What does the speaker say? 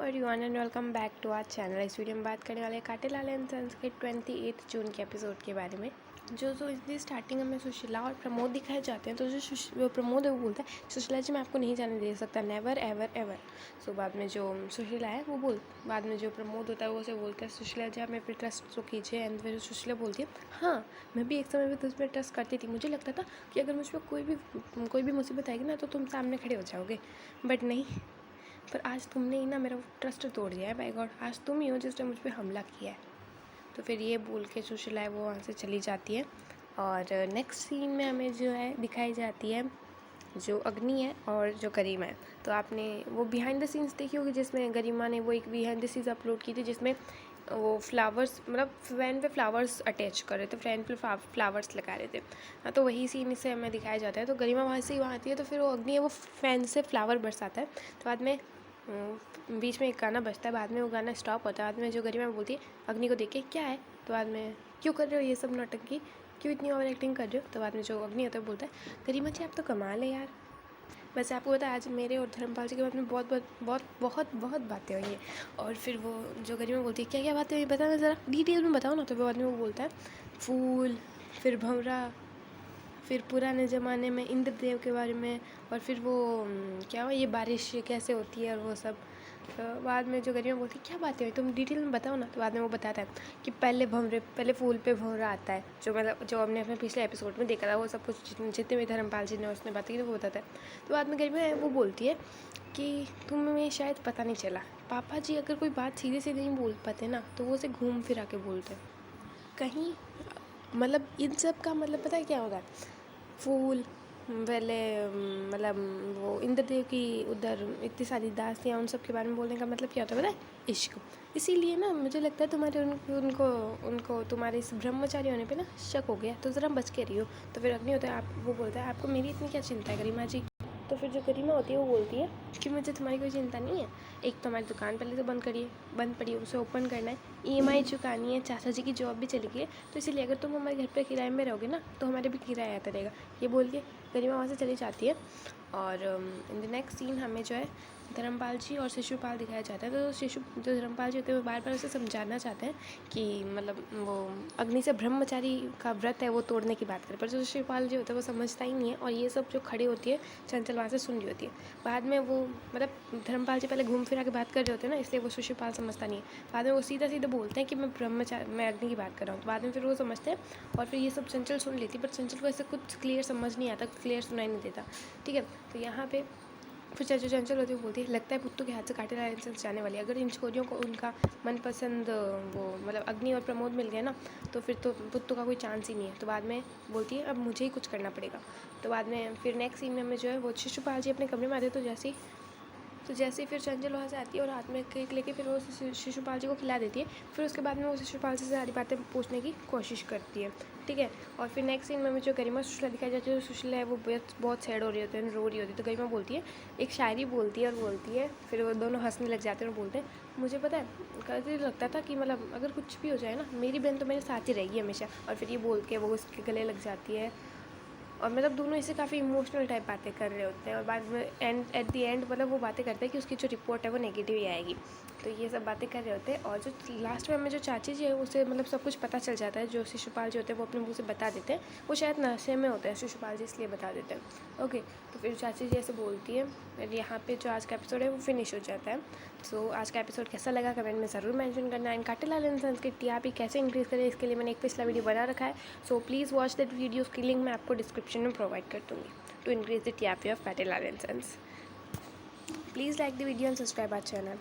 Everyone and welcome back to our channel. इस video में बात करने वाले काटेलाल एंड सन्स के 28 जून के एपिसोड के बारे में। जो इसकी स्टार्टिंग में सुशीला और प्रमोद दिखाए जाते हैं, तो जो प्रमोद है वो बोलता है सुशीला जी मैं आपको नहीं जाने दे सकता, नेवर एवर एवर। सो बाद में जो सुशीला है वो बाद में जो प्रमोद होता है वो उसे बोलता है सुशीला जी आप मेरे पे ट्रस्ट तो कीजिए। एंड फिर सुशीला बोलती है हाँ मैं भी एक समय में तुझ पर ट्रस्ट करती थी, मुझे लगता था कि अगर मुझ पर कोई भी मुसीबत आएगी ना तो तुम सामने खड़े हो जाओगे, बट नहीं, पर आज तुमने ही ना मेरा ट्रस्ट तोड़ दिया है। बाय गॉड, आज तुम ही हो जिसने मुझ पर हमला किया है। तो फिर ये बोल के सुशीला है वो वहाँ से चली जाती है। और नेक्स्ट सीन में हमें जो है दिखाई जाती है जो अग्नि है और जो गरिमा है। तो आपने वो बिहाइंड द सीन्स देखी होगी जिसमें गरिमा ने वो एक बिहाइंड द सीन्स अपलोड की थी जिसमें वो फ्लावर्स मतलब फैन पे फ्लावर्स अटैच कर रहे थे, फैन पे फ्लावर्स लगा रहे थे। हाँ, तो वही सीन इससे हमें दिखाया जाता है। तो गरिमा वहाँ से ही वहाँ आती है, तो फिर वो अग्नि है वो फैन से फ्लावर बरसाता है। तो बाद में बीच में एक गाना बजता है, बाद में वो गाना स्टॉप होता है। बाद में जो गरिमा बोलती है अग्नि को देख के क्या है, तो बाद में क्यों कर रहे हो ये सब नौटंकी, क्यों इतनी ओवर एक्टिंग कर रहे हो। तो बाद में जो अग्नि होता है बोलता है गरिमा जी आप तो कमाल है यार। वैसे आपको पता है आज मेरे और धर्मपाल जी के बारे में बहुत बातें हुई हैं। और फिर वो जो गरिमा बोलती है क्या क्या बातें हुई बता मैं ज़रा डिटेल में बताओ ना। तो बाद में वो बोलता है फूल, फिर भंवरा, फिर पुराने ज़माने में इंद्रदेव के बारे में, और फिर वो क्या हुआ ये बारिश कैसे होती है और वो सब। तो बाद में जो गरिमा बोलती है क्या बातें हुई तुम डिटेल में बताओ ना। तो बाद में वो बताता है कि पहले फूल पे भंवरा आता है, जो हमने अपने पिछले एपिसोड में देखा था वो सब कुछ जितने भी धर्मपाल जी ने उसने बात की तो वो बताता है। तो बाद में गरिमा वो बोलती है कि तुम्हें शायद पता नहीं चला, पापा जी अगर कोई बात सीधे से नहीं बोल पाते ना तो वो उसे घूम फिरा के बोलते हैं कहीं, मतलब इन सब का मतलब पता है क्या होता है। फूल पहले मतलब वो इंद्रदेव की उधर इतनी सारी दासियाँ उन सब के बारे में बोलने का मतलब क्या होता है पता है, इश्क। इसीलिए ना मुझे लगता है तुम्हारे उनको तुम्हारे इस ब्रह्मचारी होने पे ना शक हो गया, तो ज़रा बच के रही हो। तो फिर अग्नि होता है वो बोलता है आपको मेरी इतनी क्या चिंता है गरिमा जी। तो फिर जो गरिमा होती है वो बोलती है कि मुझे तुम्हारी कोई चिंता नहीं है, एक तो हमारी दुकान पहले तो बंद पड़ी है उसे ओपन करना है, EMI चुकानी है, चाचा जी की जॉब भी चली गई है, तो इसीलिए अगर तुम हमारे घर पे किराए में रहोगे ना तो हमारे भी किराया आता रहेगा। ये बोल के गरिमा वहाँ से चली जाती है। और इन द नेक्स्ट सीन हमें जो है धर्मपाल जी और शिशुपाल दिखाया जाता है। तो जो धर्मपाल जी होते हैं वो बार बार उसे समझाना चाहते हैं कि मतलब वो अग्नि से ब्रह्मचारी का व्रत है वो तोड़ने की बात करें, पर जो शिशुपाल जी होता है वो समझता ही नहीं है। और ये सब जो खड़ी होती है चंचल वहाँ से सुन रही होती है। बाद में वो मतलब धर्मपाल जी पहले घूम फिरा के बात कर रहे होते हैं ना, इसलिए वो शिशुपाल समझता नहीं है। बाद में वो सीधा बोलते हैं कि मैं अग्नि की बात कर रहा हूँ। तो बाद में फिर वो समझते हैं और फिर ये सब चंचल सुन लेती है, पर चंचल को ऐसे कुछ क्लियर समझ नहीं आता, क्लियर सुनाई नहीं देता। ठीक है, तो यहाँ पे फिर जो चंचल होती है वो बोलती है लगता है पुत्तू के हाथ से काटेलाल एंड सन्स जाने वाली है। अगर इन छोरियों को उनका मनपसंद वो मतलब अग्नि और प्रमोद मिल गए ना तो फिर तो पुत्तू का कोई चांस ही नहीं है। तो बाद में बोलती है अब मुझे ही कुछ करना पड़ेगा। तो बाद में फिर नेक्स्ट सीन में हमें जो है वो शिशुपाल जी अपने कमरे में आते हैं। तो जैसे ही फिर चंचल वहाँ से आती है और हाथ में केक लेके फिर वो शिशुपाल जी को खिला देती है। फिर उसके बाद में वो शिशुपाल से सारी बातें पूछने की कोशिश करती है। ठीक है, और फिर नेक्स्ट सीन में हमें जो गरिमा सुशीला दिखाई जाती है, सुशीला है वो बहुत सैड हो रही होती है, रो रही होती है। तो गरिमा बोलती है एक शायरी बोलती है और बोलती है फिर वो दोनों हंसने लग जाते हैं और बोलते हैं मुझे पता है कभी लगता था कि मतलब अगर कुछ भी हो जाए ना मेरी बहन तो मेरे साथ ही रहेगी हमेशा। और फिर ये बोल के वो उसके गले लग जाती है और मतलब दोनों इससे काफ़ी इमोशनल टाइप बातें कर रहे होते हैं। और बाद में एट द एंड मतलब वो बातें करते हैं कि उसकी जो रिपोर्ट है वो नेगेटिव ही आएगी। तो ये सब बातें कर रहे होते हैं। और जो लास्ट में हमें जो चाची जी है उसे मतलब सब कुछ पता चल जाता है। जो शिशुपाल जी होते हैं वो अपने मुँह से बता देते हैं, वो शायद नशे में होते हैं शिशुपाल जी इसलिए बता देते हैं। ओके, तो फिर चाची जी ऐसे बोलती है। फिर यहाँ पे जो आज का एपिसोड है वो फिनिश हो जाता है। सो आज का एपिसोड कैसा लगा कमेंट में ज़रूर मेंशन करना। एंड काटेलाल एंड सन्स की टीआरपी कैसे इंक्रीज़ करें इसके लिए मैंने एक पिछला वीडियो बना रखा है। So please watch that video, उसकी लिंक मैं आपको डिस्क्रिप्शन में प्रोवाइड कर दूँगी to increase the TRP of Katelal and sons. Please like the video and subscribe our channel.